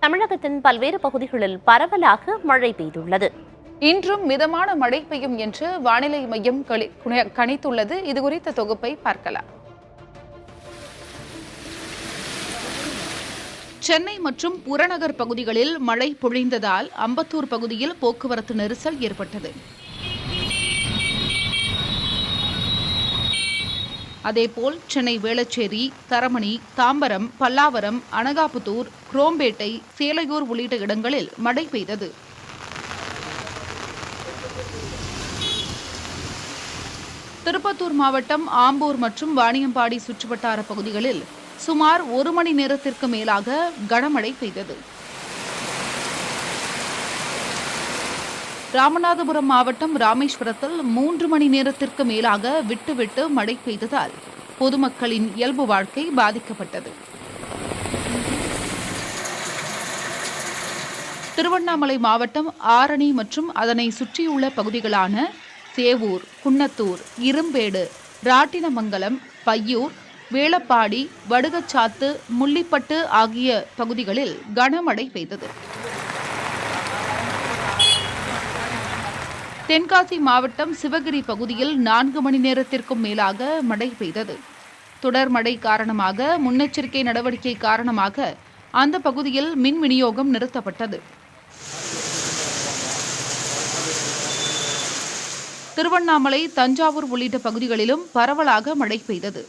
தமிழகத்தின் பல்வேறு பகுதிகளில் பரவலாக மழை பெய்துள்ளது. இன்றும் மிதமான மழை பெய்யும் என்று வானிலை மையம் கணித்துள்ளது. இதுகுறித்த தொகுப்பை பார்க்கலாம். சென்னை மற்றும் புறநகர் பகுதிகளில் மழை பொழிந்ததால் அம்பத்தூர் பகுதியில் போக்குவரத்து நெரிசல் ஏற்பட்டது. அதேபோல் சென்னை வேளச்சேரி, தரமணி, தாம்பரம், பல்லாவரம், அனகாபுத்தூர், குரோம்பேட்டை, சேலையூர் உள்ளிட்ட இடங்களில் மழை பெய்தது. திருப்பத்தூர் மாவட்டம் ஆம்பூர் மற்றும் வாணியம்பாடி சுற்றுவட்டார பகுதிகளில் சுமார் 1 மணி நேரத்திற்கு மேலாக கனமழை பெய்தது. ராமநாதபுரம் மாவட்டம் ராமேஸ்வரத்தில் 3 மணி நேரத்திற்கு மேலாக விட்டு மழை பெய்ததால் பொதுமக்களின் இயல்பு வாழ்க்கை பாதிக்கப்பட்டது. திருவண்ணாமலை மாவட்டம் ஆரணி மற்றும் அதனை சுற்றியுள்ள பகுதிகளான சேவூர், குன்னத்தூர், இரும்பேடு, ராட்டினமங்கலம், பையூர், வேளப்பாடி, வடுகச்சாத்து, முள்ளிப்பட்டு ஆகிய பகுதிகளில் கனமழை பெய்தது. தென்காசி மாவட்டம் சிவகிரி பகுதியில் 4 மணி நேரத்திற்கும் மேலாக மழை பெய்தது. தொடர் மழை காரணமாக முன்னெச்சரிக்கை நடவடிக்கை காரணமாக அந்த பகுதியில் மின் விநியோகம் நிறுத்தப்பட்டது. திருவண்ணாமலை, தஞ்சாவூர் உள்ளிட்ட பகுதிகளிலும் பரவலாக மழை பெய்தது.